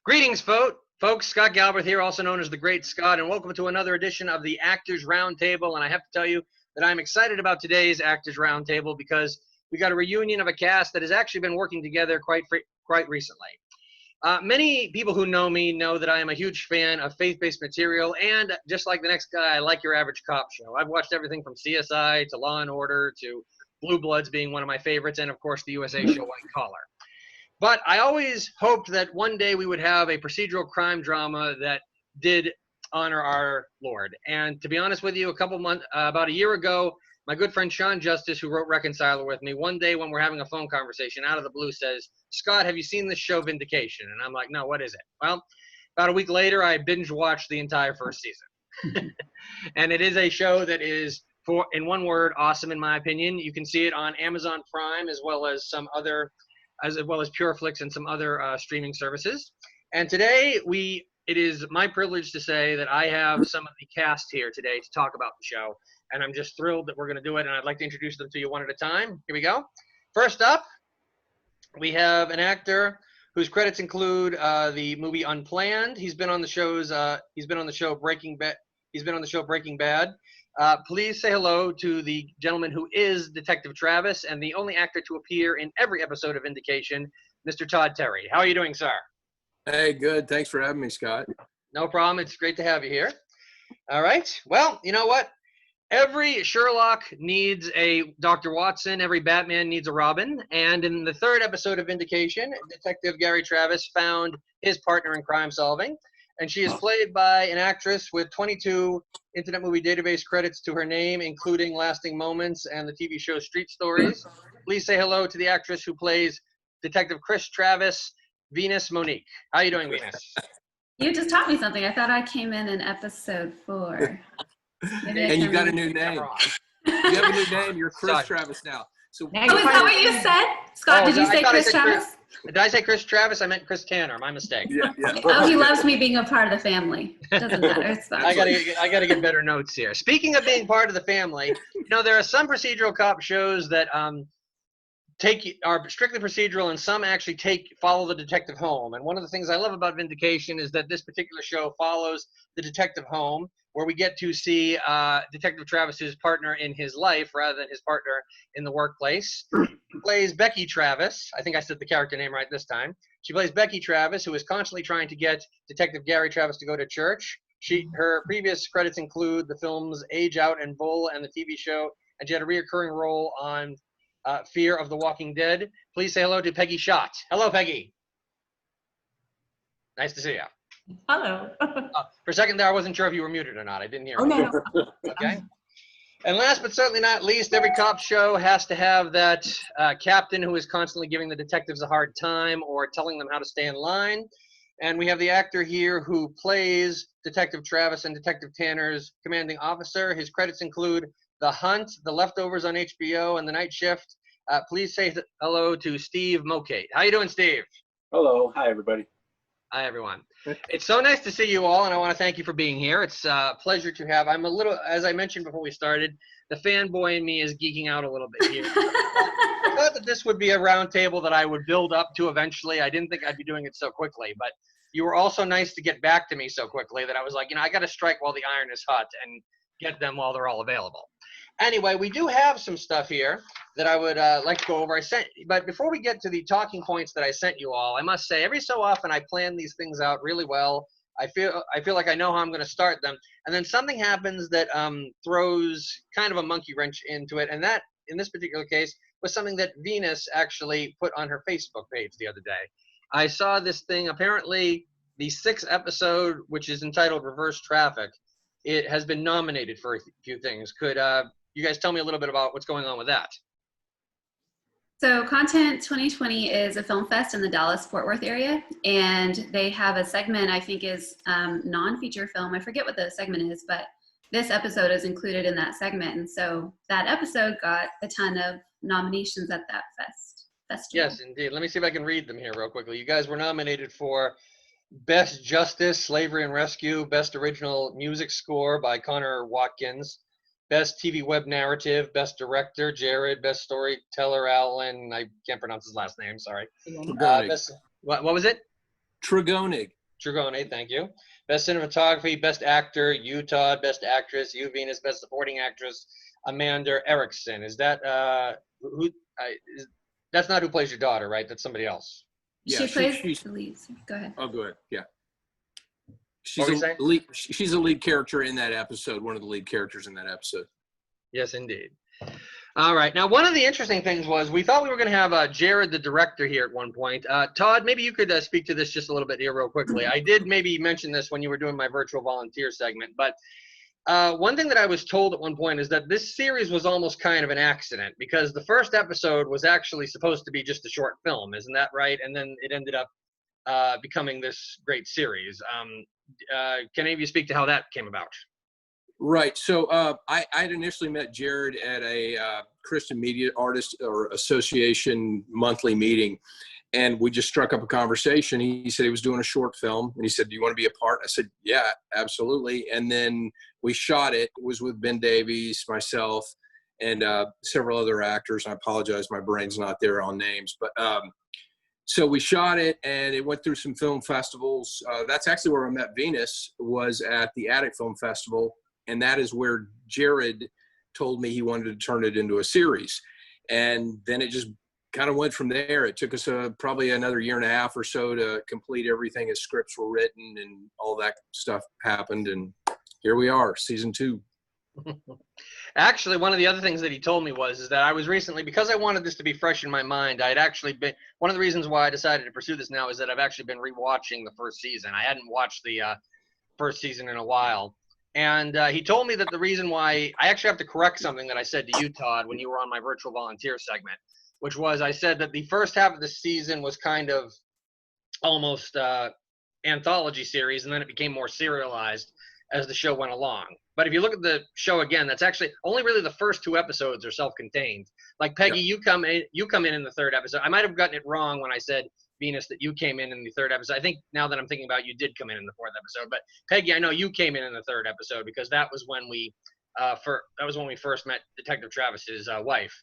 Greetings, folks. Scott Galbraith here, also known as the Great Scott, and welcome to another edition of the Actors Roundtable. And I have to tell you that I'm excited about today's Actors Roundtable because we got a reunion of a cast that has actually been working together quite recently. Many people who know me know that I am a huge fan of faith-based material, and just like the next guy, I like your average cop show. I've watched everything from CSI to Law and Order to Blue Bloods being one of my favorites, and of course the USA show White Collar. But I always hoped that one day we would have a procedural crime drama that did honor our Lord. And to be honest with you, about a year ago, my good friend Sean Justice, who wrote Reconciler with me, one day when we're having a phone conversation, out of the blue says, "Scott, have you seen this show Vindication?" And I'm like, "No, what is it?" Well, about a week later, I binge watched the entire first season. And it is a show that is, in one word, awesome in my opinion. You can see it on Amazon Prime as well as Pureflix and some other streaming services. And today it is my privilege to say that I have some of the cast here today to talk about the show. And I'm just thrilled that we're going to do it. And I'd like to introduce them to you one at a time. Here we go. First up, we have an actor whose credits include the movie Unplanned. He's been on the show Breaking Bad. Please say hello to the gentleman who is Detective Travis and the only actor to appear in every episode of Vindication, Mr. Todd Terry. How are you doing, sir? Hey, good. Thanks for having me, Scott. No problem. It's great to have you here. All right. Well, you know what? Every Sherlock needs a Dr. Watson. Every Batman needs a Robin. And in the third episode of Vindication, Detective Gary Travis found his partner in crime solving. And she is played by an actress with 22 Internet Movie Database credits to her name, including Lasting Moments and the TV show Street Stories. Please say hello to the actress who plays Detective Chris Travis, Venus Monique. How are you doing, Venus? You just taught me something. I thought I came in episode 4. And you got a new name. You have a new name. You're Chris Travis now. So, is that what you said? Scott, did you say Chris Travis? Did I say Chris Travis? I meant Chris Tanner. My mistake. Yeah. Oh, he loves me being a part of the family. Doesn't matter. It's fine. I gotta get better notes here. Speaking of being part of the family, there are some procedural cop shows that are strictly procedural, and some actually follow the detective home. And one of the things I love about Vindication is that this particular show follows the detective home, where we get to see Detective Travis's partner in his life rather than his partner in the workplace. She plays Becky Travis. I think I said the character name right this time. She plays Becky Travis, who is constantly trying to get Detective Gary Travis to go to church. Her previous credits include the films Age Out and Bull and the TV show, and she had a recurring role on Fear of the Walking Dead. Please say hello to Peggy Schott. Hello, Peggy. Nice to see you. Hello. For a second there, I wasn't sure if you were muted or not. I didn't hear you. No. Okay. And last but certainly not least, every cop show has to have that captain who is constantly giving the detectives a hard time or telling them how to stay in line. And we have the actor here who plays Detective Travis and Detective Tanner's commanding officer. His credits include The Hunt, The Leftovers on HBO, and The Night Shift. Please say hello to Steve Mokate. How you doing, Steve? Hello. Hi, everybody. Hi, everyone. It's so nice to see you all, and I want to thank you for being here. It's a pleasure to have. I'm a little, as I mentioned before we started, the fanboy in me is geeking out a little bit here. I thought that this would be a roundtable that I would build up to eventually. I didn't think I'd be doing it so quickly, but you were also nice to get back to me so quickly that I was like, I got to strike while the iron is hot and get them while they're all available. Anyway, we do have some stuff here that I would like to go over. But before we get to the talking points that I sent you all, I must say every so often I plan these things out really well. I feel like I know how I'm going to start them, and then something happens that throws kind of a monkey wrench into it. And that, in this particular case, was something that Venus actually put on her Facebook page the other day. I saw this thing. Apparently, the 6th episode, which is entitled "Reverse Traffic," it has been nominated for a few things. Could you guys tell me a little bit about what's going on with that? So Content 2020 is a film fest in the Dallas-Fort Worth area, and they have a segment I think is non-feature film. I forget what the segment is, but this episode is included in that segment. And so that episode got a ton of nominations at that festival. Yes, indeed. Let me see if I can read them here real quickly. You guys were nominated for Best Justice, Slavery and Rescue, Best Original Music Score by Connor Watkins, Best TV Web Narrative, Best Director, Jared, Best Storyteller, Alan, I can't pronounce his last name, sorry. What What was it? Tregonig. Dragone, thank you. Best cinematography, best actor, you Todd, best actress, you Venus, best supporting actress, Amanda Erickson. Is that who? That's not who plays your daughter, right? That's somebody else. Yeah, she plays the lead. Go ahead. Oh, go ahead. Yeah. What were you saying? She's a lead character in that episode, one of the lead characters in that episode. Yes, indeed. All right. Now, one of the interesting things was we thought we were going to have Jared, the director, here at one point. Todd, maybe you could speak to this just a little bit here real quickly. I did maybe mention this when you were doing my virtual volunteer segment, but one thing that I was told at one point is that this series was almost kind of an accident because the first episode was actually supposed to be just a short film. Isn't that right? And then it ended up becoming this great series. Can any of you speak to how that came about? Right. So I'd initially met Jared at a Christian Media Artist or Association monthly meeting, and we just struck up a conversation. He said he was doing a short film, and he said, "Do you want to be a part?" I said, "Yeah, absolutely." And then we shot it. It was with Ben Davies, myself, and several other actors. I apologize, my brain's not there on names, but so we shot it, and it went through some film festivals. That's actually where I met Venus, was at the Attic Film Festival. And that is where Jared told me he wanted to turn it into a series. And then it just kind of went from there. It took us probably another year and a half or so to complete everything as scripts were written and all that stuff happened. And here we are, season 2. Actually, one of the other things that he told me is that I was recently, because I wanted this to be fresh in my mind, I had actually been, one of the reasons why I decided to pursue this now is that I've actually been rewatching the first season. I hadn't watched the first season in a while. And he told me that the reason why, I actually have to correct something that I said to you, Todd, when you were on my virtual volunteer segment, which was I said that the first half of the season was kind of almost anthology series, and then it became more serialized as the show went along. But if you look at the show again, that's actually only really the first 2 episodes are self-contained. Like Peggy, you come in in the 3rd episode. I might have gotten it wrong when I said Venus that you came in the 3rd episode. I think now that I'm thinking about it, you did come in the 4th episode. But Peggy, I know you came in the 3rd episode because that was when we first met Detective Travis's wife.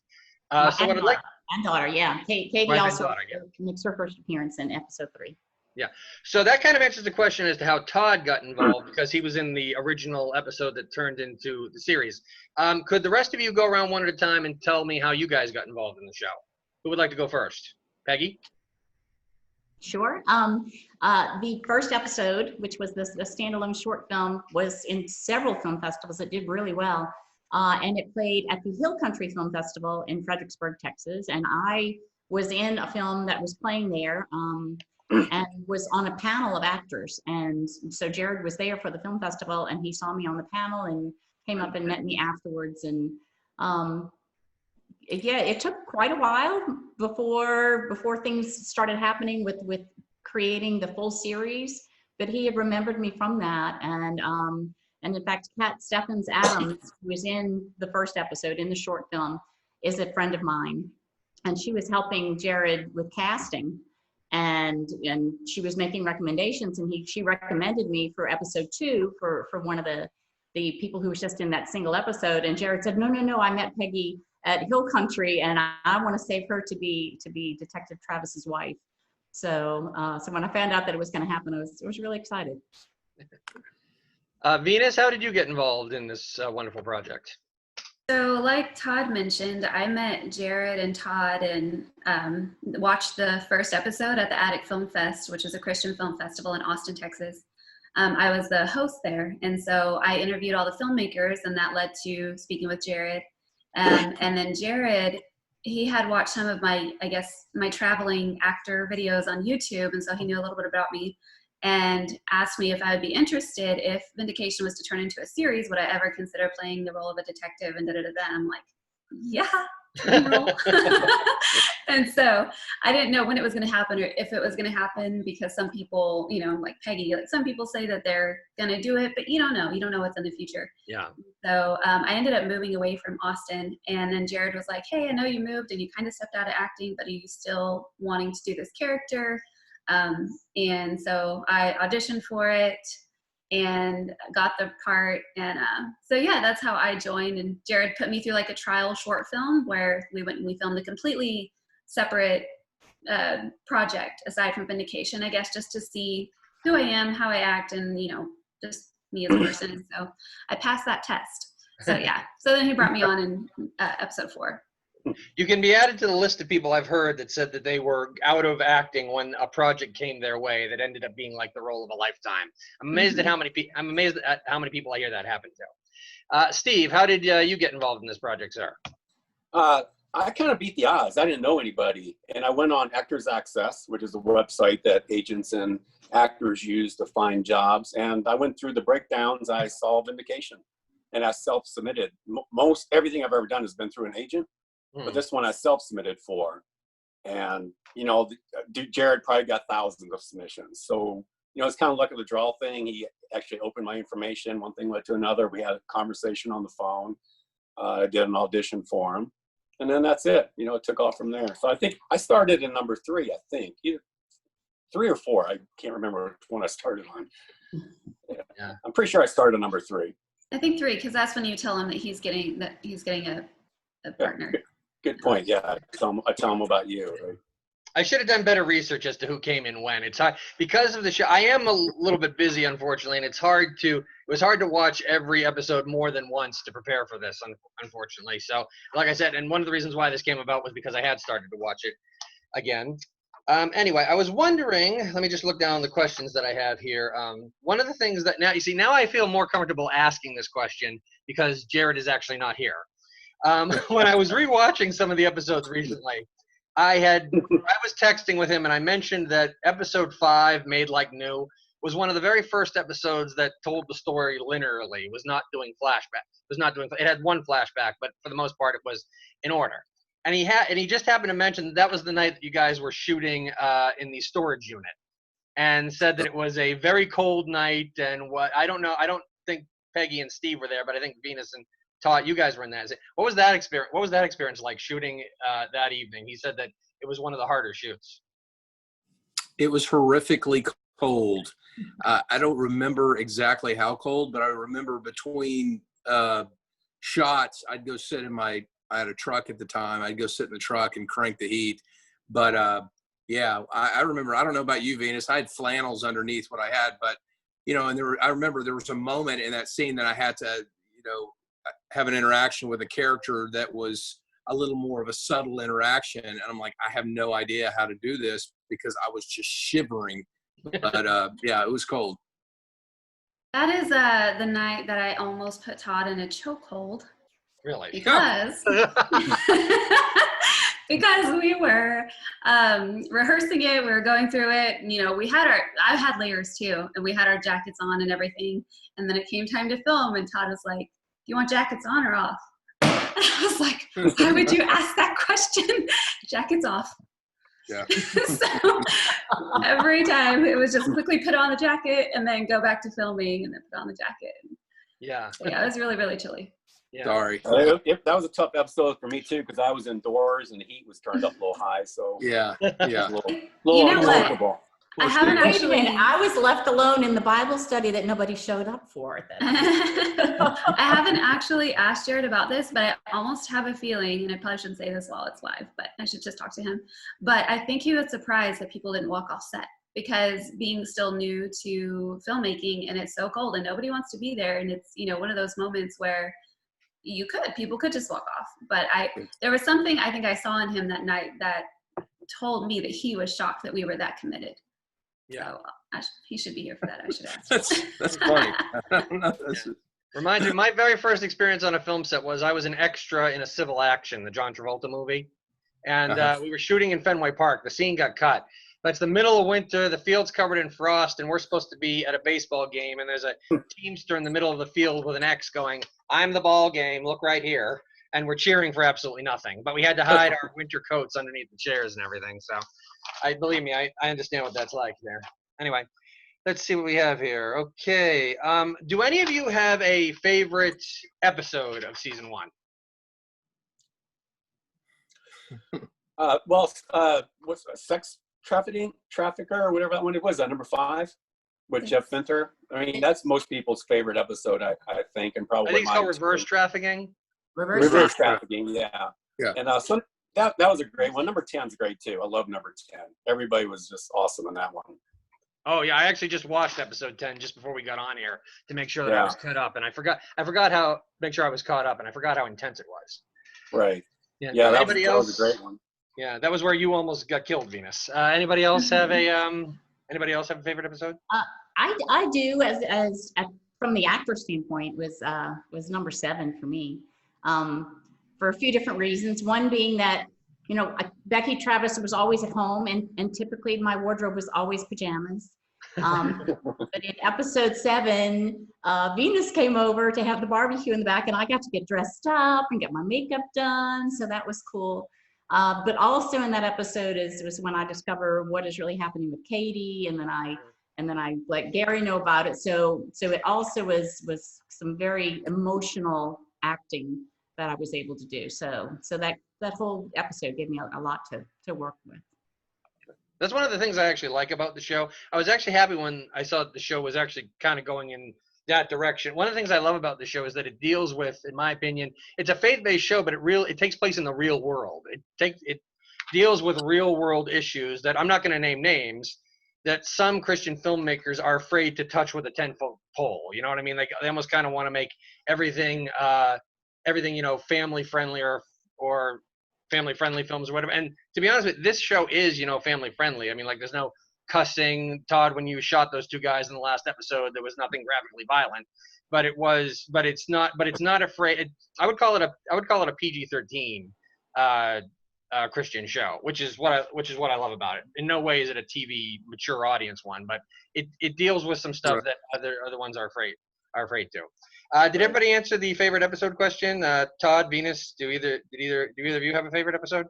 So what I'd like and daughter, yeah. Katie also makes her first appearance in episode 3. Yeah. So that kind of answers the question as to how Todd got involved because he was in the original episode that turned into the series. Could the rest of you go around one at a time and tell me how you guys got involved in the show? Who would like to go first? Peggy? Sure. The first episode, which was the standalone short film, was in several film festivals. It did really well. And it played at the Hill Country Film Festival in Fredericksburg, Texas. And I was in a film that was playing there and was on a panel of actors. And so Jared was there for the film festival, and he saw me on the panel and came up and met me afterwards. And yeah, it took quite a while before things started happening with creating the full series, but he had remembered me from that. And in fact, Kat Steffens Adams, who was in the first episode in the short film, is a friend of mine, and she was helping Jared with casting, and she was making recommendations, and she recommended me for episode 2 for one of the people who was just in that single episode. And Jared said, no, I met Peggy at Hill Country, and I want to save her to be Detective Travis's wife. So when I found out that it was going to happen, I was really excited. Venus, how did you get involved in this wonderful project? So like Todd mentioned, I met Jared and Todd and watched the first episode at the Attic Film Fest, which is a Christian film festival in Austin, Texas. I was the host there, and so I interviewed all the filmmakers, and that led to speaking with Jared. And then Jared, he had watched some of my traveling actor videos on YouTube, and so he knew a little bit about me and asked me if I would be interested if Vindication was to turn into a series, would I ever consider playing the role of a detective, and I'm like, yeah. And so I didn't know when it was going to happen or if it was going to happen, because some people, like Peggy, like some people say that they're going to do it, but you don't know what's in the future. Yeah. So I ended up moving away from Austin, and then Jared was like, hey, I know you moved and you kind of stepped out of acting, but are you still wanting to do this character? And so I auditioned for it and got the part. And so yeah, that's how I joined. And Jared put me through like a trial short film where we went and we filmed a completely separate project aside from Vindication, I guess, just to see who I am, how I act, and just me as a person. So I passed that test. So yeah. So then he brought me on in episode 4. You can be added to the list of people I've heard that said that they were out of acting when a project came their way that ended up being like the role of a lifetime. I'm amazed at how many people I hear that happen to. Steve, how did you get involved in this project, sir? I kind of beat the odds. I didn't know anybody, and I went on Actors Access, which is a website that agents and actors use to find jobs. And I went through the breakdowns. I saw Vindication, and I self-submitted. Most everything I've ever done has been through an agent, but this one I self-submitted for. And Jared probably got thousands of submissions. So it's kind of luck of the draw thing. He actually opened my information. One thing led to another. We had a conversation on the phone. I did an audition for him. And then that's it. It took off from there. So I think I started in number 3, I think. Either 3 or 4. I can't remember which one I started on. Yeah. I'm pretty sure I started on number 3. I think 3, because that's when you tell him that he's getting a partner. Yeah, good point. Yeah, I tell him about you. Right? I should have done better research as to who came in when. It's hard because of the show. I am a little bit busy, unfortunately, and it was hard to watch every episode more than once to prepare for this, unfortunately. So, like I said, and one of the reasons why this came about was because I had started to watch it again. Anyway, I was wondering, let me just look down the questions that I have here. One of the things that now I feel more comfortable asking this question because Jared is actually not here. When I was rewatching some of the episodes recently, I was texting with him and I mentioned that episode 5, Made Like New, was one of the very first episodes that told the story linearly. It was not doing flashback. It had one flashback, but for the most part it was in order. And he just happened to mention that was the night that you guys were shooting in the storage unit, and said that it was a very cold night. And I don't think Peggy and Steve were there, but I think Venus and Todd, you guys were in that. What was that experience like shooting that evening? He said that it was one of the harder shoots. It was horrifically cold. I don't remember exactly how cold, but I remember between shots, I'd go sit I had a truck at the time. I'd go sit in the truck and crank the heat. But yeah, I remember, I don't know about you, Venus, I had flannels underneath what I had, but and I remember there was a moment in that scene that I had to, have an interaction with a character that was a little more of a subtle interaction. And I'm like, I have no idea how to do this because I was just shivering. But yeah, it was cold. That is the night that I almost put Todd in a chokehold. Really? Because because we were rehearsing it, we were going through it. I had layers too, and we had our jackets on and everything. And then it came time to film, and Todd was like, "You want jackets on or off?" And I was like, "Why would you ask that question?" Jackets off. Yeah. So every time it was just quickly put on the jacket and then go back to filming and then put on the jacket. Yeah. So yeah, it was really, really chilly. Yeah. Sorry. That was a tough episode for me too, because I was indoors and the heat was turned up a little high. So Yeah. Yeah. a little You know what? uncomfortable. I haven't Wait a actually. minute, I was left alone in the Bible study that nobody showed up for. I haven't actually asked Jared about this, but I almost have a feeling, and I probably shouldn't say this while it's live, but I should just talk to him. But I think he was surprised that people didn't walk off set, because being still new to filmmaking and it's so cold and nobody wants to be there, and it's one of those moments where people could just walk off. But there was something I think I saw in him that night that told me that he was shocked that we were that committed. Yeah. So he should be here for that. I should ask. That's funny. Reminds me, my very first experience on a film set was I was an extra in a Civil Action, the John Travolta movie. And we were shooting in Fenway Park. The scene got cut. But it's the middle of winter. The field's covered in frost, and we're supposed to be at a baseball game. And there's a teamster in the middle of the field with an X going, "I'm the ball game. Look right here." And we're cheering for absolutely nothing. But we had to hide our winter coats underneath the chairs and everything. So believe me, I understand what that's like there. Anyway, let's see what we have here. Okay. Do any of you have a favorite episode of season 1? What's sex trafficker or whatever that one it was, that number 5 with Jeff Finter. I mean, that's most people's favorite episode, I think, and probably I think it's called mine Reverse too. Trafficking. Reverse trafficking, yeah. Yeah. And That was a great one. Number 10's great too. I love number 10. Everybody was just awesome in that one. Oh yeah, I actually just watched episode 10 just before we got on here to make sure that I Yeah. was caught up, and I forgot how make sure I was caught up, and I forgot how intense it was. Right. Yeah. Yeah, that Anybody was else? a great one. Yeah, that was where you almost got killed, Venus. Anybody else have a favorite episode? I do as from the actor standpoint was number 7 for me, for a few different reasons. One being that, you know, Becky Travis was always at home, and typically my wardrobe was always pajamas. But in episode 7, Venus came over to have the barbecue in the back, and I got to get dressed up and get my makeup done, so that was cool. But also in that episode was when I discover what is really happening with Katie, and then I let Gary know about it. So it also was some very emotional acting that I was able to do. So that whole episode gave me a lot to work with. That's one of the things I actually like about the show. I was actually happy when I saw that the show was actually kind of going in that direction. One of the things I love about the show is that it deals with, in my opinion, it's a faith-based show, but it takes place in the real world. It deals with real world issues that I'm not going to name names, that some Christian filmmakers are afraid to touch with a 10-foot pole. You know what I mean? Like, they almost kind of want to make everything family friendly or family friendly films or whatever. And to be honest with you, this show is, family friendly. I mean, like, there's no cussing. Todd, when you shot those 2 guys in the last episode, there was nothing graphically violent, but it's not afraid. I would call it a PG-13 Christian show, which is what I love about it. In no way is it a TV mature audience one, but it deals with some stuff that other ones are afraid to. Did everybody answer the favorite episode question? Todd, Venus, do either of you have a favorite episode?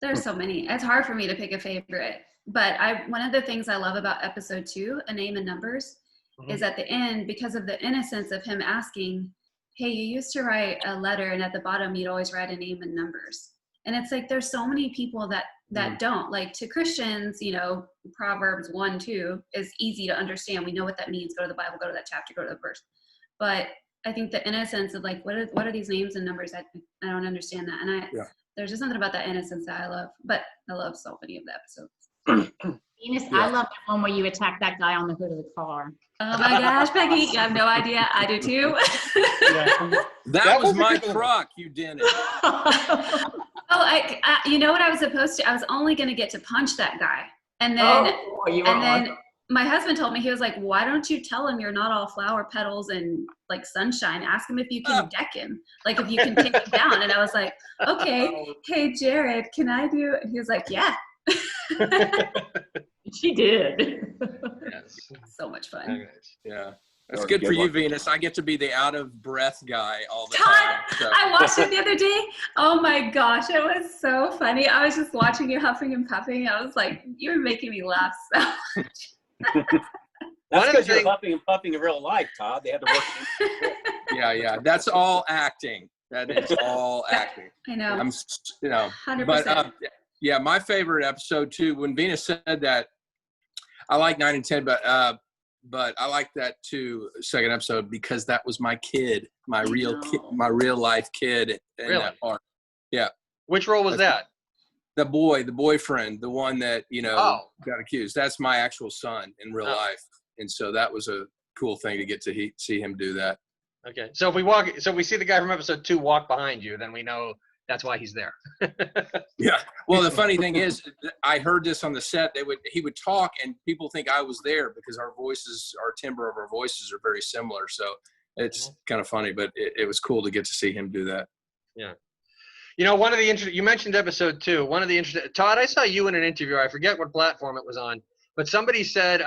There's so many. It's hard for me to pick a favorite, but one of the things I love about episode 2, A Name and Numbers, is at the end, because of the innocence of him asking, hey, you used to write a letter and at the bottom you'd always write a name and numbers. And it's like, there's so many people that don't. Like, to Christians, Proverbs 1-2 is easy to understand. We know what that means. Go to the Bible, go to that chapter, go to the verse. But I think the innocence of, like, what are these names and numbers? I don't understand that. And there's just something about that innocence that I love. But I love so many of the episodes. Venus, I love the one where you attacked that guy on the hood of the car. Oh my gosh, Peggy, you have no idea. I do too. That was my truck. You didn't. You know what I was supposed to? I was only going to get to punch that guy. And then my husband told me, he was like, why don't you tell him you're not all flower petals and like sunshine? Ask him if you can deck him, like if you can take him down. And I was like, okay, hey, Jared, can I do it? And he was like, yeah. She did. Yes. So much fun. Yeah. That's good for you, Venus. I get to be the out of breath guy all the Todd, time. So. I watched it the other day. Oh my gosh, it was so funny. I was just watching you huffing and puffing. I was like, you were making me laugh so much. That's because you're huffing and puffing in real life, Todd. They had to work. Yeah. That's all acting. That is all acting. I know. 100%. 100%. But my favorite episode too, when Venus said that, I like 9 and 10, but I like that too, second episode, because that was my kid, my real life kid in that part. Yeah. Which role was that? The boyfriend, the one that, got accused. That's my actual son in real life. And so that was a cool thing to get to see him do that. Okay. So if we see the guy from episode 2 walk behind you, then we know that's why he's there. Yeah. Well, the funny thing is, I heard this on the set. He would talk, and people think I was there because our timbre of our voices are very similar. So it's kind of funny, but it was cool to get to see him do that. Yeah. One of the you mentioned episode 2. One of the Todd, I saw you in an interview. I forget what platform it was on, but somebody said,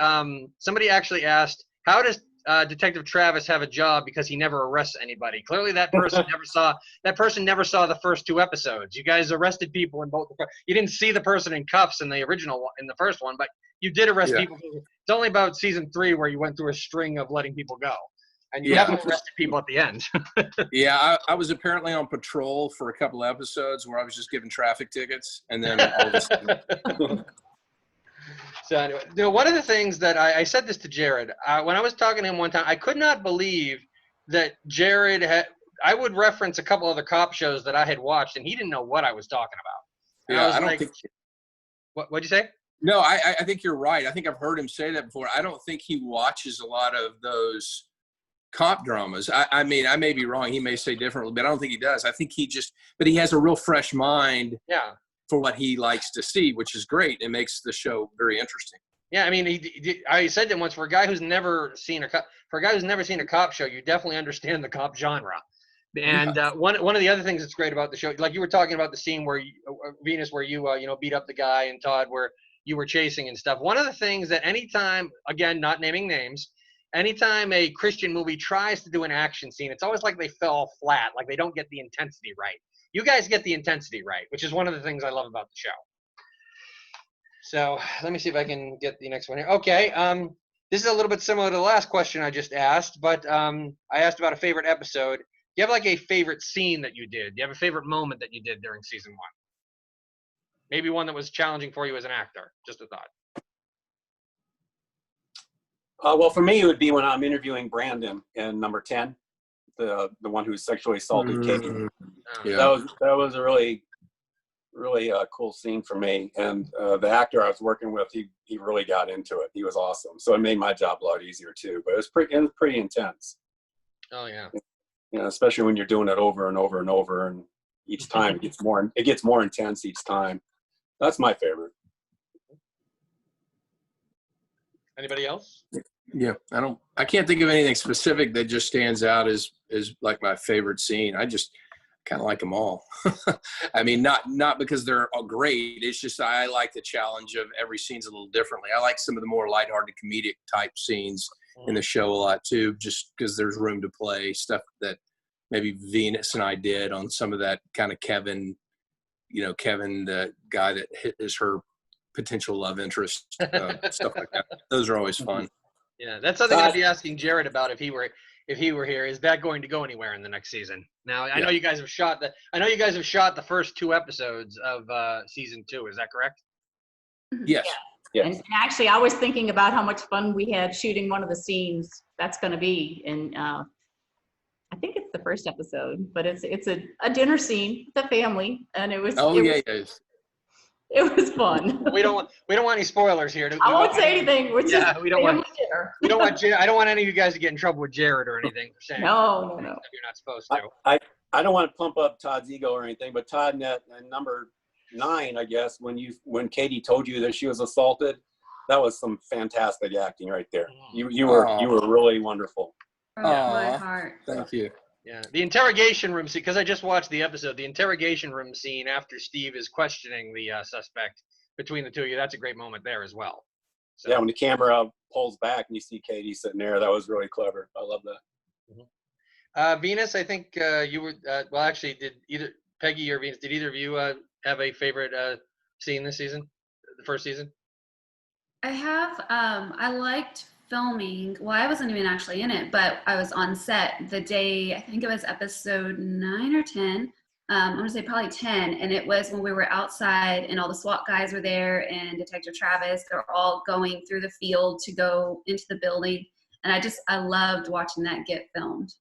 somebody actually asked, how does Detective Travis have a job because he never arrests anybody? Clearly that person never saw the first 2 episodes. You guys arrested people in both. You didn't see the person in cuffs in the first one, but you did arrest people. It's only about season 3 where you went through a string of letting people go, and you haven't arrested people at the end. Yeah, I was apparently on patrol for a couple of episodes where I was just giving traffic tickets, and then all of a sudden. So anyway, one of the things that I said this to Jared when I was talking to him one time, I could not believe that Jared I would reference a couple other cop shows that I had watched, and he didn't know what I was talking about. And Yeah, was I don't like, think. what'd you say? No, I think you're right. I think I've heard him say that before. I don't think he watches a lot of those cop dramas. I mean, I may be wrong. He may say differently, but I don't think he does. I think but he has a real fresh mind Yeah. for what he likes to see, which is great. It makes the show very interesting. Yeah, I mean, I said to him once, for a guy who's never seen a cop show, you definitely understand the cop genre. And one of the other things that's great about the show, like you were talking about the scene where Venus, where you beat up the guy, and Todd, where you were chasing and stuff. One of the things that anytime, again, not naming names, anytime a Christian movie tries to do an action scene, it's always like they fell flat, like they don't get the intensity right. You guys get the intensity right, which is one of the things I love about the show. So let me see if I can get the next one here. Okay, this is a little bit similar to the last question I just asked, but I asked about a favorite episode. Do you have like a favorite scene that you did? Do you have a favorite moment that you did during season 1? Maybe one that was challenging for you as an actor. Just a thought. Well, for me, it would be when I'm interviewing Brandon in number 10, the one who sexually assaulted Katie. Yeah. That was a really cool scene for me. And the actor I was working with, he really got into it. He was awesome. So it made my job a lot easier too. But it was pretty intense. Oh yeah. You know, especially when you're doing it over and over and over, and each time it gets more intense each time. That's my favorite. Anybody else? Yeah, I can't think of anything specific that just stands out as like my favorite scene. I just kind of like them all. I mean, not because they're all great. It's just I like the challenge of every scene's a little differently. I like some of the more lighthearted comedic type scenes in the show a lot too, just because there's room to play stuff that maybe Venus and I did on some of that kind of Kevin, the guy that is her potential love interest, stuff like that. Those are always fun. Yeah, that's something I'd be asking Jared about if he were here. Is that going to go anywhere in the next season? Now, I know you guys have shot the first 2 episodes of season 2. Is that correct? Yes. Yeah. And actually, I was thinking about how much fun we had shooting one of the scenes that's going to be in. I think it's the first episode, but it's a dinner scene with the family, and it was. It was fun. We don't want any spoilers here. I won't say anything. We don't want. We don't want. I don't want any of you guys to get in trouble with Jared or anything for saying. No. You're not supposed to. I don't want to pump up Todd's ego or anything, but Todd, at number 9, I guess, when Katie told you that she was assaulted, that was some fantastic acting right there. You were really wonderful. My heart. Thank you. Yeah, the interrogation room scene, because I just watched the episode, the interrogation room scene after Steve is questioning the suspect between the two of you, that's a great moment there as well. So. Yeah, when the camera pulls back and you see Katie sitting there, that was really clever. I love that. Venus, I think you were, well, actually, did either Peggy or Venus, did either of you have a favorite scene this season, the first season? I have, I liked filming. Well, I wasn't even actually in it, but I was on set the day, I think it was episode 9 or 10. I'm gonna say probably 10. And it was when we were outside and all the SWAT guys were there and Detective Travis, they're all going through the field to go into the building. And I loved watching that get filmed,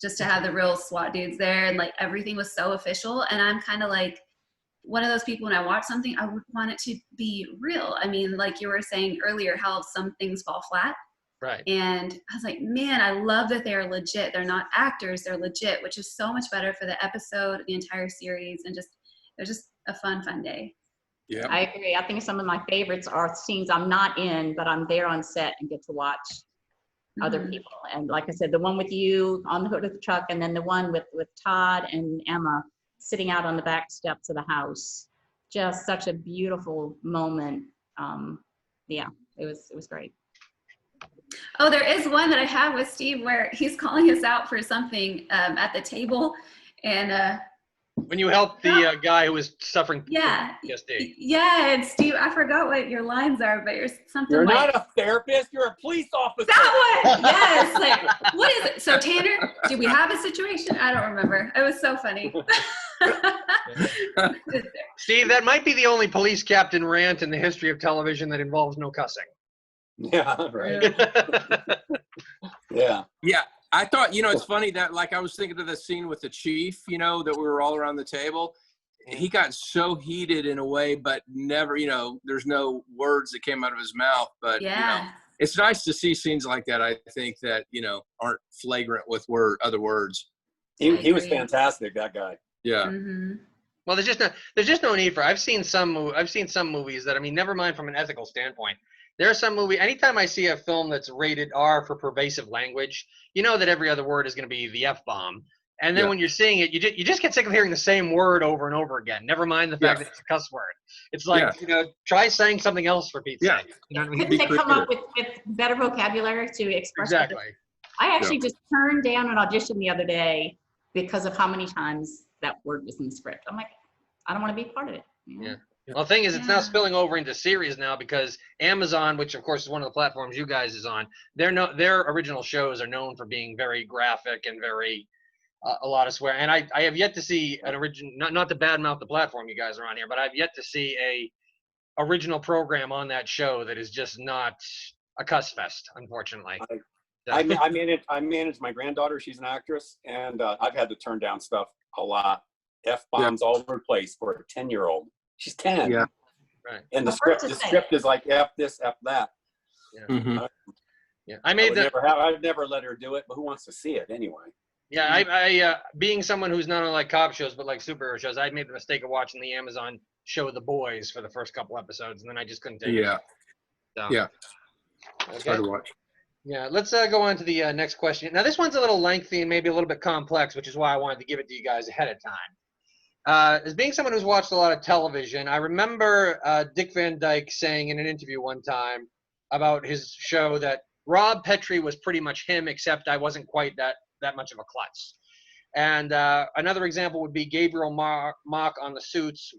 just to have the real SWAT dudes there. And like everything was so official. And I'm kind of like one of those people, when I watch something, I would want it to be real. I mean, like you were saying earlier, how some things fall flat. Right. And I was like, man, I love that they're legit. They're not actors, they're legit, which is so much better for the episode, the entire series, and they're just a fun day. Yeah. I agree. I think some of my favorites are scenes I'm not in, but I'm there on set and get to watch other people. And like I said, the one with you on the hood of the truck, and then the one with Todd and Emma sitting out on the back steps of the house. Just such a beautiful moment. Yeah, it was great. Oh, there is one that I have with Steve where he's calling us out for something at the table, and when you helped the guy who was suffering PTSD. Yeah, and Steve, I forgot what your lines are, but you're not a therapist, you're a police officer. That one, yes. Like, what is it? So Tanner, do we have a situation? I don't remember. It was so funny. Steve, that might be the only police captain rant in the history of television that involves no cussing. Yeah, right. Yeah. Yeah. I thought, it's funny that, like, I was thinking of the scene with the chief, that we were all around the table. He got so heated in a way, but never, there's no words that came out of his mouth. But, Yeah. it's nice to see scenes like that, I think, that, aren't flagrant with other words. He was fantastic, that guy. Yeah. Mm-hmm. Well, there's just no need for. I've seen some movies that, I mean, never mind from an ethical standpoint. There are some anytime I see a film that's rated R for pervasive language, you know that every other word is going to be the F-bomb. And then when you're seeing it, you just get sick of hearing the same word over and over again. Never mind the fact that it's a cuss word. It's like, try saying something else for Pete's sake. You know what I mean? Couldn't they come up with better vocabulary to express Exactly. I actually just turned down an audition the other day because of how many times that word was in the script. I'm like, I don't want to be part of it. Yeah. Well, the thing is, it's now spilling over into series now because Amazon, which of course is one of the platforms you guys is on, their original shows are known for being very graphic and very a lot of swear. And I have yet to see an original, not to badmouth the platform you guys are on here, but I've yet to see a original program on that show that is just not a cuss fest, unfortunately. I manage my granddaughter. She's an actress, and I've had to turn down stuff a lot. F-bombs all over the place for a 10-year-old. She's 10. Yeah. Right. And the script is like F this, F that. Yeah. Mm-hmm. Yeah. I've never let her do it, but who wants to see it anyway? Yeah, I being someone who's not only like cop shows but like superhero shows, I made the mistake of watching the Amazon show The Boys for the first couple episodes, and then I just couldn't take it. So, Yeah. Okay. It's hard to watch. Yeah, let's go on to the next question. Now, this one's a little lengthy and maybe a little bit complex, which is why I wanted to give it to you guys ahead of time. As being someone who's watched a lot of television, I remember Dick Van Dyke saying in an interview one time about his show that Rob Petrie was pretty much him, except I wasn't quite that much of a klutz. And another example would be Gabriel Mock on the Suits,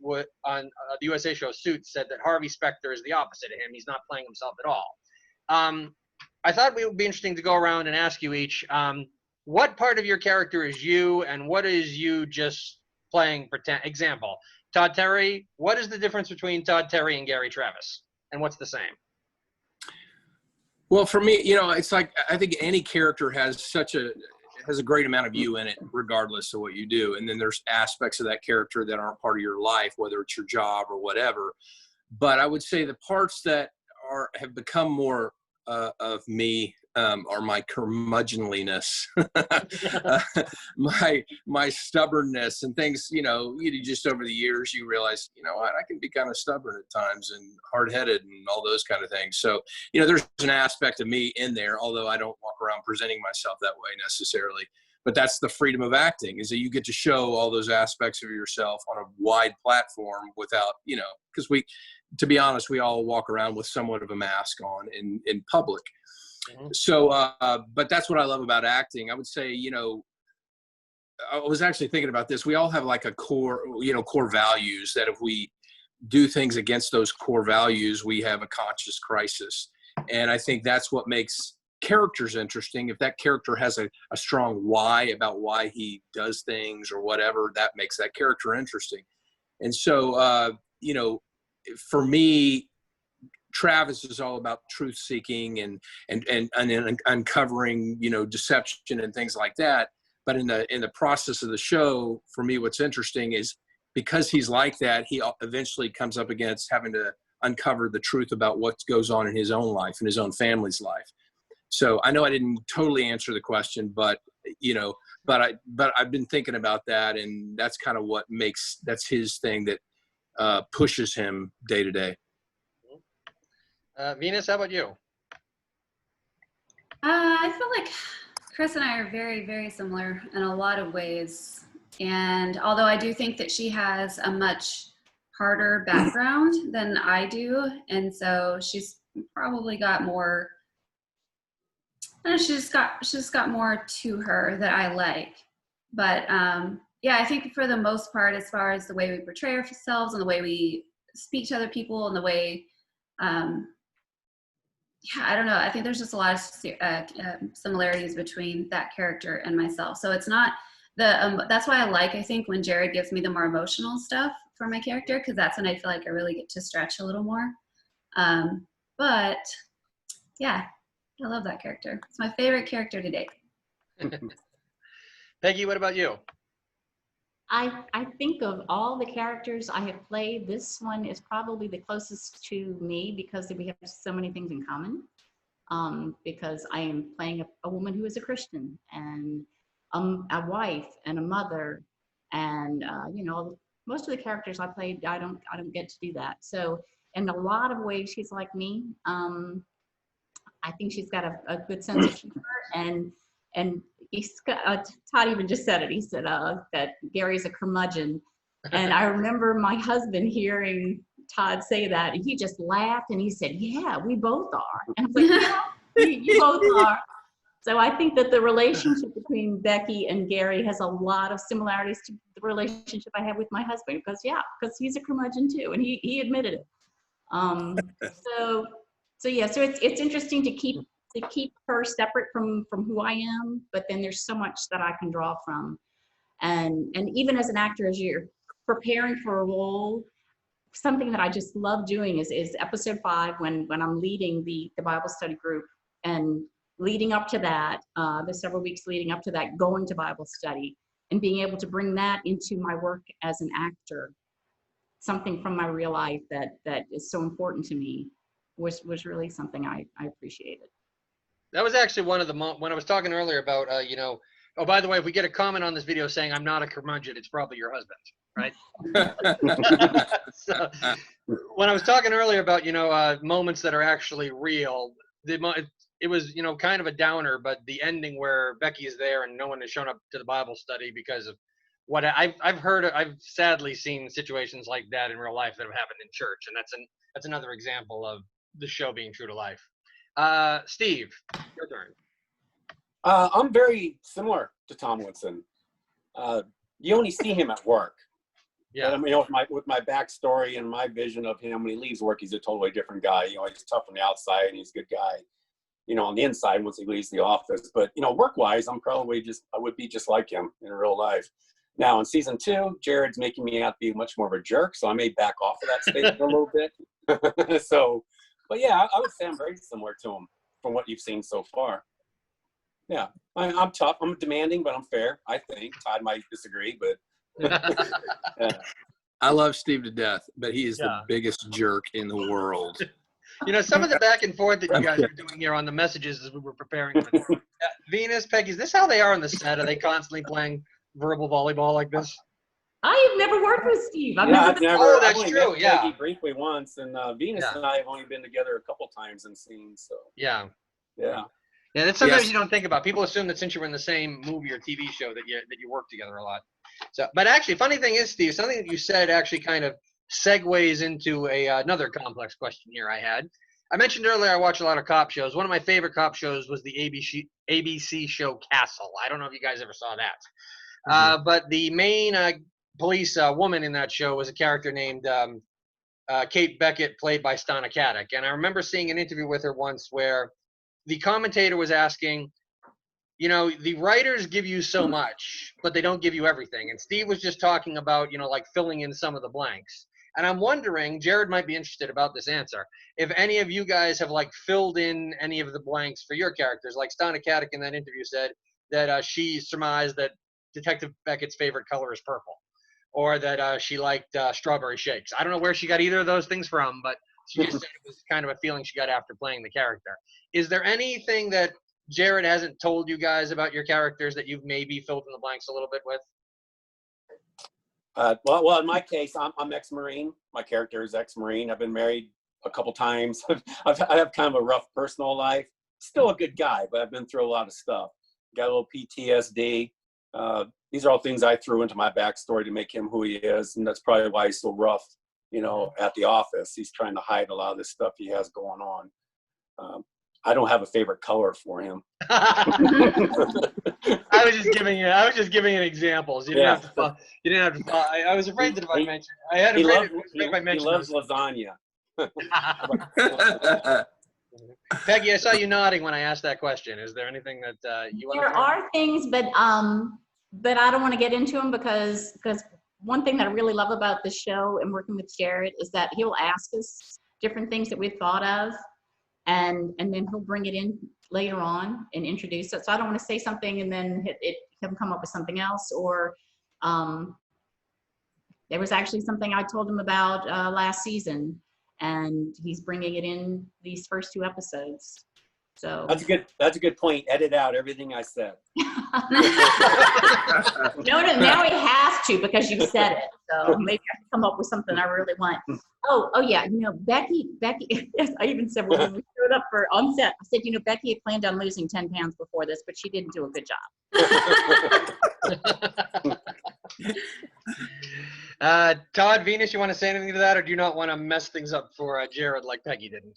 on the USA show Suits, said that Harvey Specter is the opposite of him. He's not playing himself at all. I thought it would be interesting to go around and ask you each, what part of your character is you, and what is you just playing pretend? Example, Todd Terry. What is the difference between Todd Terry and Gary Travis, and what's the same? Well, for me, it's like I think any character has a great amount of you in it, regardless of what you do. And then there's aspects of that character that aren't part of your life, whether it's your job or whatever. But I would say the parts that have become more of me are my curmudgeonliness, my stubbornness, and things. You just over the years you realize, what, I can be kind of stubborn at times and hard-headed and all those kind of things. So there's an aspect of me in there, although I don't walk around presenting myself that way necessarily. But that's the freedom of acting, is that you get to show all those aspects of yourself on a wide platform without, because to be honest, we all walk around with somewhat of a mask on in public. Mm-hmm. So, but that's what I love about acting. I would say, I was actually thinking about this. We all have like a core values that if we do things against those core values, we have a conscious crisis. And I think that's what makes characters interesting. If that character has a strong why about why he does things or whatever, that makes that character interesting. And so, for me, Travis is all about truth seeking and uncovering, deception and things like that. But in the process of the show, for me, what's interesting is because he's like that, he eventually comes up against having to uncover the truth about what goes on in his own life and his own family's life. So I know I didn't totally answer the question, but I've been thinking about that, and that's kind of that's his thing that pushes him day to day. Venus, how about you? I feel like Chris and I are very, very similar in a lot of ways. And although I do think that she has a much harder background than I do, and so she's probably got more, she's got more to her that I like. But yeah, I think for the most part, as far as the way we portray ourselves and the way we speak to other people and the way, I don't know. I think there's just a lot of similarities between that character and myself. So it's not that's why I think when Jared gives me the more emotional stuff for my character, because that's when I feel like I really get to stretch a little more. But yeah, I love that character. It's my favorite character to date. Peggy, what about you? I think of all the characters I have played, this one is probably the closest to me because we have so many things in common. Because I am playing a woman who is a Christian and a wife and a mother, and you know, most of the characters I played, I don't get to do that. So in a lot of ways, she's like me. I think she's got a good sense of humor, and Todd even just said it. He said that Gary's a curmudgeon, and I remember my husband hearing Todd say that, and he just laughed and he said, "Yeah, we both are." And I was like, "Yeah, you both are." So I think that the relationship between Becky and Gary has a lot of similarities to the relationship I have with my husband, because he's a curmudgeon too, and he admitted it. So yeah, so it's interesting to keep her separate from who I am, but then there's so much that I can draw from, and even as an actor, as you're preparing for a role, something that I just love doing is episode 5 when I'm leading the Bible study group, and leading up to that, the several weeks leading up to that, going to Bible study and being able to bring that into my work as an actor, something from my real life that is so important to me, was really something I appreciated. That was actually one of the when I was talking earlier about you know. Oh, by the way, if we get a comment on this video saying I'm not a curmudgeon, it's probably your husband, right? So, when I was talking earlier about, you know, moments that are actually real, it was, you know, kind of a downer, but the ending where Becky is there and no one has shown up to the Bible study because of what I've heard, I've sadly seen situations like that in real life that have happened in church, and that's another example of the show being true to life. Steve, your turn. I'm very similar to Tom Woodson. You only see him at work. Yeah. But, you know, with my backstory and my vision of him, when he leaves work, he's a totally different guy. You know, he's tough on the outside and he's a good guy, you know, on the inside once he leaves the office. But, you know, work-wise, I would be just like him in real life. Now, in season 2, Jared's making me out to be much more of a jerk, so I may back off of that statement a little bit. So, but yeah, I would say I'm very similar to him from what you've seen so far. Yeah, I'm tough. I'm demanding, but I'm fair, I think. Todd might disagree, but yeah. I love Steve to death, but he is the biggest jerk in the world. You know, some of the back and forth that you guys are doing here on the messages as we were preparing for this. Venus, Peggy, is this how they are on the set? Are they constantly playing verbal volleyball like this? I have never worked with Steve. I've never. Oh, that's I've only true. met Yeah. Peggy briefly once, and Venus and I have only been together a couple times in scenes. So Yeah. yeah. Yeah, that's sometimes you don't think about. People assume that since you were in the same movie or TV show that you work together a lot. So, but actually, funny thing is, Steve, something that you said actually kind of segues into another complex question here I had. I mentioned earlier I watch a lot of cop shows. One of my favorite cop shows was the ABC show Castle. I don't know if you guys ever saw that. But the main police woman in that show was a character named Kate Beckett, played by Stana Katic. And I remember seeing an interview with her once where the commentator was asking, you know, the writers give you so much, but they don't give you everything. And Steve was just talking about, you know, like filling in some of the blanks. And I'm wondering, Jared might be interested about this answer, if any of you guys have like filled in any of the blanks for your characters. Like Stana Katic in that interview said that she surmised that Detective Beckett's favorite color is purple, or that she liked strawberry shakes. I don't know where she got either of those things from, but she just said it was kind of a feeling she got after playing the character. Is there anything that Jared hasn't told you guys about your characters that you've maybe filled in the blanks a little bit with? Well, in my case, I'm ex-Marine. My character is ex-Marine. I've been married a couple times. I have kind of a rough personal life. Still a good guy, but I've been through a lot of stuff. Got a little PTSD. These are all things I threw into my backstory to make him who he is, and that's probably why he's so rough, you know, at the office. He's trying to hide a lot of this stuff he has going on. I don't have a favorite color for him. I was just giving you examples. You didn't have to. You didn't have to. I was afraid that if I mentioned, I had He loves lasagna. Peggy, I saw you nodding when I asked that question. Is there anything that you want to There are things, but I don't want to get into them because one thing that I really love about the show and working with Jared is that he'll ask us different things that we've thought of, and then he'll bring it in later on and introduce it. So I don't want to say something and then it come up with something else. Or there was actually something I told him about last season, and he's bringing it in these first 2 episodes. So That's a good point. Edit out everything I said. No, now he has to, because you said it. So maybe I can come up with something I really want. Oh yeah, Becky, I even said when we showed up on set, I said, Becky had planned on losing 10 pounds before this, but she didn't do a good job. Todd, Venus, you want to say anything to that, or do you not want to mess things up for Jared like Peggy didn't?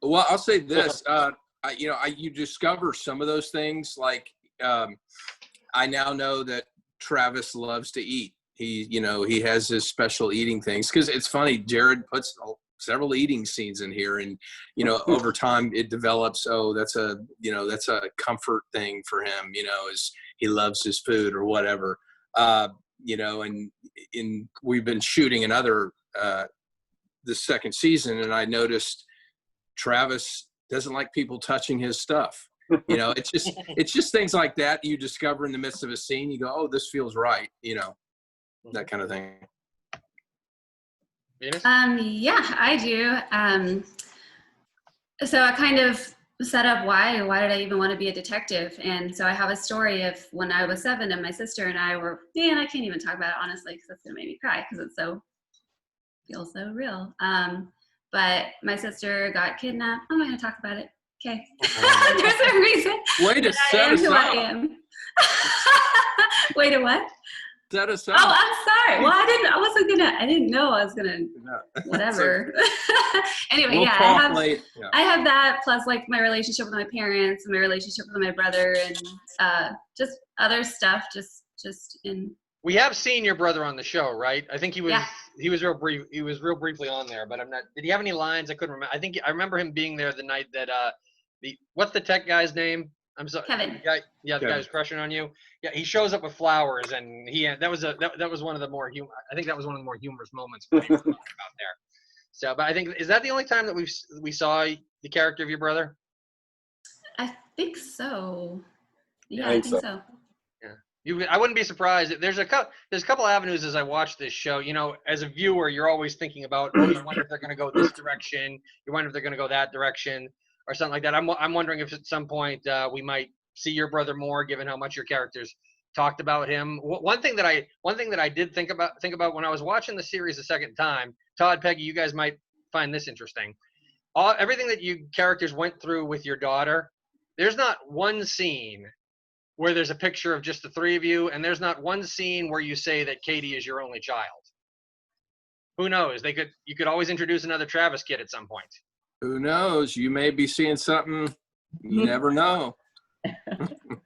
Well, I'll say this, you discover some of those things. Like, I now know that Travis loves to eat. He has his special eating things, because it's funny, Jared puts several eating scenes in here, and, over time it develops, that's a comfort thing for him, is he loves his food or whatever. And we've been shooting another, the second season, and I noticed Travis doesn't like people touching his stuff. It's just things like that you discover in the midst of a scene. You go, oh, this feels right. That kind of thing. Venus? Yeah, I do. So I kind of set up why did I even want to be a detective? And so I have a story of when I was 7 and my sister and I were, I can't even talk about it honestly, because it's gonna make me cry, because it feels so real. But my sister got kidnapped. I'm not gonna talk about it. Okay. There's a reason. Way to set us up. I am. Wait, a what? Set us up. Oh, I'm sorry. Well, I didn't know I was gonna, whatever. Anyway, we'll I have that, plus like my relationship with my parents, and my relationship with my brother, and just other stuff, just in. We have seen your brother on the show, right? I think he was Yeah. he was real brief. He was real briefly on there, but I'm not. Did he have any lines? I couldn't remember. I remember him being there the night that what's the tech guy's name? I'm sorry, Kevin. the guy who's crushing on you. Yeah, he shows up with flowers, and that was one of the more I think that was one of the more humorous moments for me about there. So, but I think, is that the only time that we saw the character of your brother? I think so. Yeah, I I think think so. I wouldn't be surprised. There's a couple avenues as I watch this show. As a viewer, you're always thinking about, you wonder if they're going to go this direction. You wonder if they're going to go that direction, or something like that. I'm wondering if at some point we might see your brother more, given how much your characters talked about him. One thing that I did think about when I was watching the series a second time, Todd, Peggy, you guys might find this interesting. Everything that you characters went through with your daughter, there's not one scene where there's a picture of just the 3 of you, and there's not one scene where you say that Katie is your only child. Who knows? You could always introduce another Travis kid at some point. Who knows? You may be seeing something. You never know.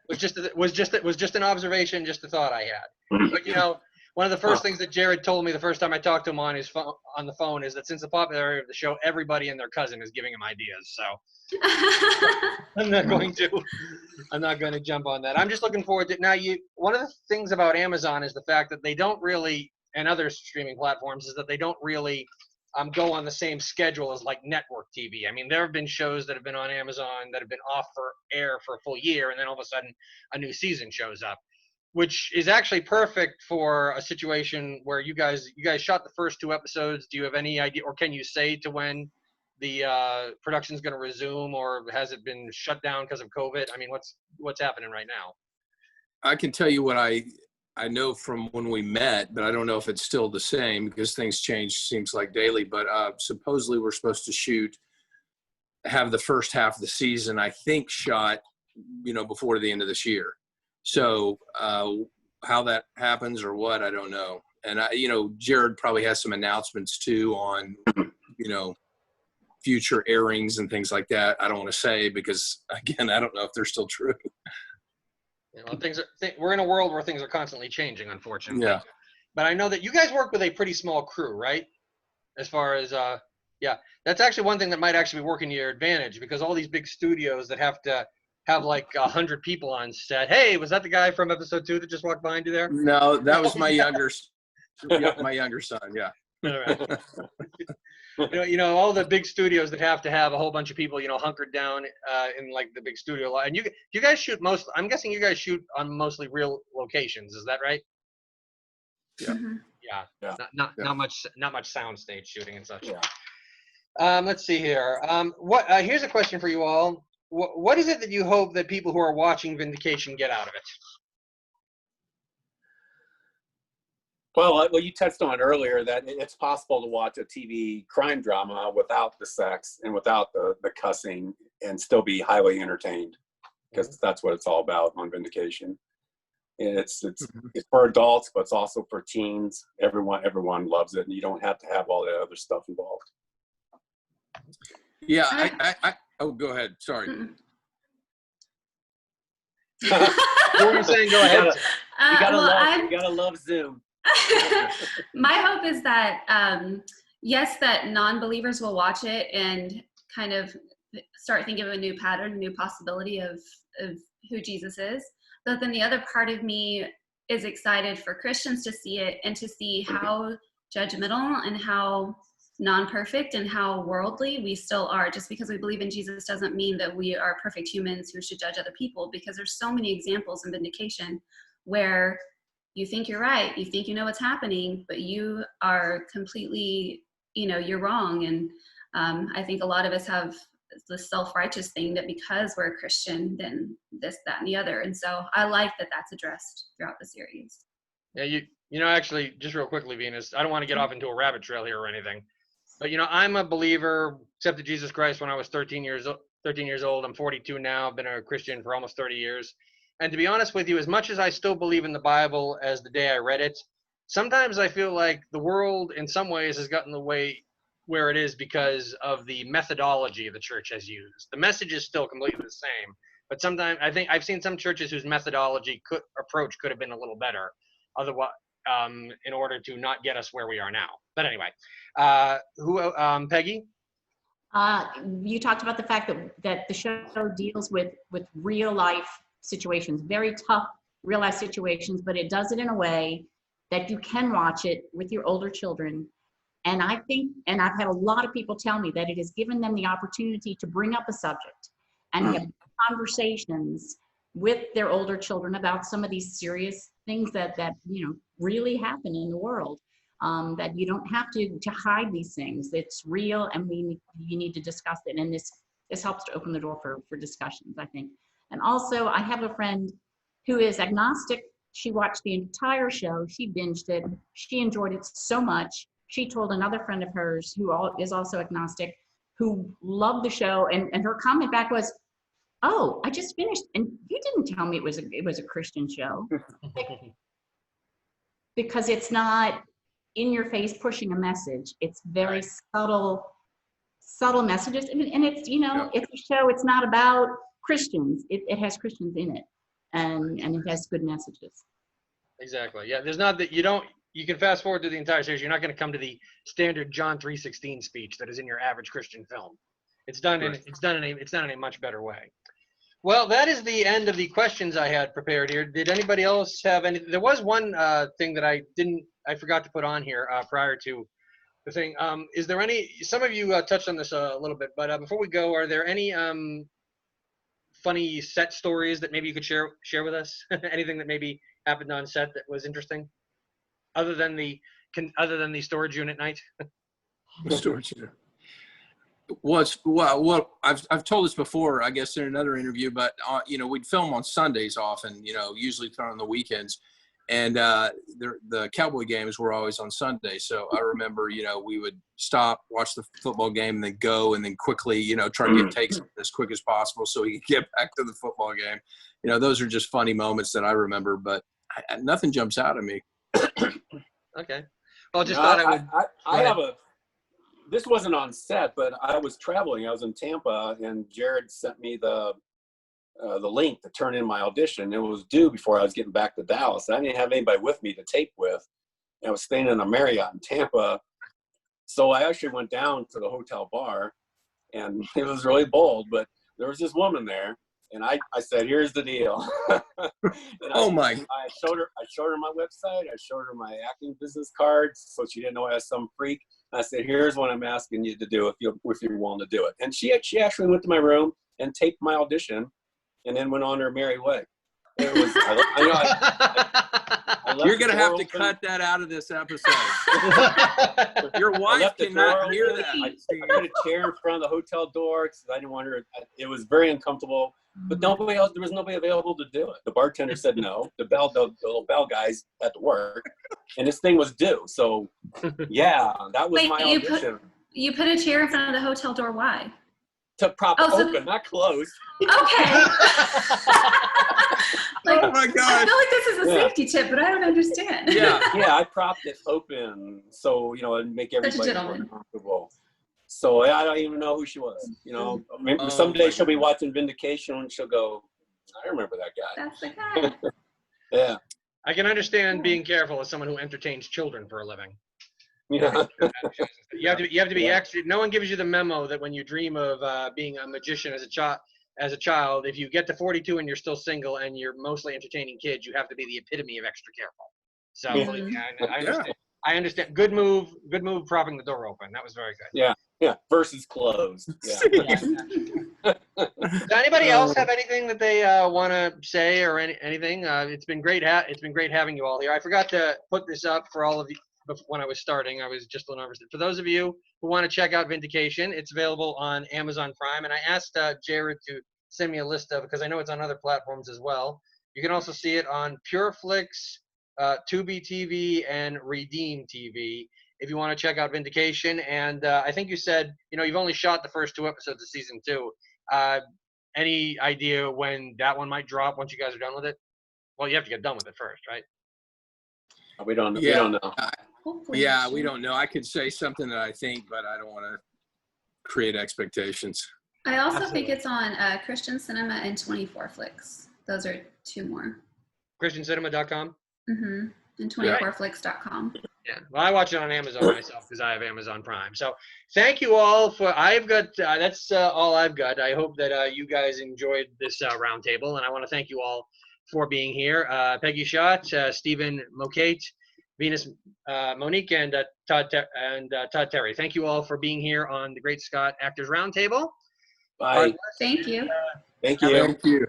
was just an observation, just a thought I had. But one of the first things that Jared told me the first time I talked to him on the phone is that since the popularity of the show, everybody and their cousin is giving him ideas. So I'm not going to jump on that. I'm just looking forward to now. One of the things about Amazon is the fact that they don't really, and other streaming platforms, is that they don't really go on the same schedule as like network TV. I mean, there have been shows that have been on Amazon that have been off for air for a full year, and then all of a sudden a new season shows up, which is actually perfect for a situation where you guys shot the first 2 episodes. Do you have any idea, or can you say to when the production is going to resume, or has it been shut down because of COVID? I mean, what's happening right now? I can tell you what I know from when we met, but I don't know if it's still the same, because things change, seems like daily. But supposedly we're supposed to have the first half of the season, I think, shot, before the end of this year. So how that happens or what, I don't know. And Jared probably has some announcements too on, future airings and things like that. I don't want to say, because again, I don't know if they're still true. We're in a world where things are constantly changing, unfortunately. Yeah. But I know that you guys work with a pretty small crew, right? As far as that's actually one thing that might actually be working to your advantage, because all these big studios that have to have like 100 people on set. Hey, was that the guy from episode 2 that just walked behind you there? No, that was my younger son. Yeah. All right. all the big studios that have to have a whole bunch of people, hunkered down in like the big studio lot. And you guys shoot I'm guessing you guys shoot on mostly real locations. Is that right? Yeah. Yeah. Yeah. Not much sound stage shooting and such. Yeah. Let's see here. Here's a question for you all. What is it that you hope that people who are watching Vindication get out of it? Well, you touched on earlier that it's possible to watch a TV crime drama without the sex and without the cussing and still be highly entertained, because that's what it's all about on Vindication. And it's for adults, but it's also for teens. Everyone loves it, and you don't have to have all that other stuff involved. Yeah, oh, go ahead. Sorry. What were you saying? Go ahead. You gotta love Zoom. My hope is that, yes, that non-believers will watch it and kind of start thinking of a new pattern, a new possibility of who Jesus is. But then the other part of me is excited for Christians to see it and to see how judgmental and how non-perfect and how worldly we still are. Just because we believe in Jesus doesn't mean that we are perfect humans who should judge other people, because there's so many examples in Vindication where you think you're right, you think you know what's happening, but you are completely, you're wrong. And I think a lot of us have the self-righteous thing that because we're a Christian, then this, that, and the other. And so I like that that's addressed throughout the series. Yeah, actually, just real quickly, Venus, I don't want to get off into a rabbit trail here or anything, but I'm a believer, accepted Jesus Christ when I was 13 years old. I'm 42 now. I've been a Christian for almost 30 years. And to be honest with you, as much as I still believe in the Bible as the day I read it, sometimes I feel like the world in some ways has gotten the way where it is because of the methodology the church has used. The message is still completely the same, but sometimes I think I've seen some churches whose methodology approach could have been a little better, otherwise, in order to not get us where we are now. But anyway, Peggy? You talked about the fact that the show deals with real life situations, very tough real life situations, but it does it in a way that you can watch it with your older children. And I think, and I've had a lot of people tell me that it has given them the opportunity to bring up a subject and have conversations with their older children about some of these serious things that really happen in the world. That you don't have to hide these things. It's real, and you need to discuss it. And this helps to open the door for discussions, I think. And also, I have a friend who is agnostic. She watched the entire show. She binged it. She enjoyed it so much. She told another friend of hers who is also agnostic, who loved the show, and her comment back was, "Oh, I just finished, and you didn't tell me it was a Christian show," because it's not in your face pushing a message. It's very subtle messages, and it's it's a show. It's not about Christians. It has Christians in it, and it has good messages. Exactly. Yeah. There's not that you can fast forward through the entire series. You're not going to come to the standard John 3:16 speech that is in your average Christian film. It's done in a much better way. Well, that is the end of the questions I had prepared here. Did anybody else have any? There was one thing that I forgot to put on here prior to the thing. Is there any? Some of you touched on this a little bit, but before we go, are there any funny set stories that maybe you could share with us? Anything that maybe happened on set that was interesting, other than the storage unit night? Storage unit. Well, I've told this before, I guess, in another interview, but we'd film on Sundays often, usually on the weekends, and the Cowboy games were always on Sunday. So I remember, we would stop, watch the football game, and then go, and then quickly, try to get takes as quick as possible so we could get back to the football game. Those are just funny moments that I remember, but nothing jumps out at me. Okay. Well, just thought I would. This wasn't on set, but I was traveling. I was in Tampa, and Jared sent me the link to turn in my audition. It was due before I was getting back to Dallas. I didn't have anybody with me to tape with. I was staying in a Marriott in Tampa. So I actually went down to the hotel bar, and it was really bold, but there was this woman there, and I said, "Here's the deal." I showed her my website. I showed her my acting business cards, so she didn't know I was some freak. I said, here's what I'm asking you to do if you're willing to do it. And she actually went to my room and taped my audition and then went on her merry way. It was, I left You're going to the have door to open. cut that out of this episode. Your I wife left the cannot door hear open. that. I put a chair in front of the hotel door because I didn't want her. It was very uncomfortable. But nobody else. There was nobody available to do it. The bartender said no. The little bell guys had to work, and this thing was due. So, yeah, that was Wait, my audition. You put a chair in front of the hotel door. Why? To prop Oh, it so- open, not closed. Okay. Like, Oh my I gosh. feel like this is a Yeah. safety tip, but I don't understand. Yeah. Yeah, I propped it open so and make Such a everybody more gentleman. comfortable. So I don't even know who she was. Maybe Oh, someday my she'll be goodness. watching Vindication and she'll go, I remember that guy. That's the guy. Yeah. I can understand being careful as someone who entertains children for a living. Yeah. You have to be Yeah. extra. No one gives you the memo that when you dream of being a magician as a child, if you get to 42 and you're still single and you're mostly entertaining kids, you have to be the epitome of extra careful. So Yeah. believe me, I understand. I understand. Good move propping the door open. That was very good. Yeah. Versus closed. Yeah. Does anybody else have anything that they want to say or anything? It's been great. It's been great having you all here. I forgot to put this up for all of you when I was starting. I was just a little nervous. For those of you who want to check out Vindication, it's available on Amazon Prime. And I asked Jared to send me a list of, because I know it's on other platforms as well. You can also see it on PureFlix, Tubi TV, and Redeem TV. If you want to check out Vindication. And I think you said, you've only shot the first 2 episodes of season 2. Any idea when that one might drop once you guys are done with it? Well, you have to get done with it first, right? We don't know. Yeah. We don't know. Hopefully Yeah, soon. we don't know. I could say something that I think, but I don't want to create expectations. I also Absolutely. think it's on Christian Cinema and 24 Flicks. Those are 2 more. ChristianCinema.com. Mm-hmm. And 24flix.com. Yeah, well, I watch it on Amazon myself because I have Amazon Prime. So thank you all for. I've got that's all I've got. I hope that you guys enjoyed this roundtable, and I want to thank you all for being here. Peggy Schott, Stephen Mokate, Venus Monique, and Todd Terry. Thank you all for being here on the Great Scott Actors Roundtable. Bye. Thank you. Thank you. Thank you.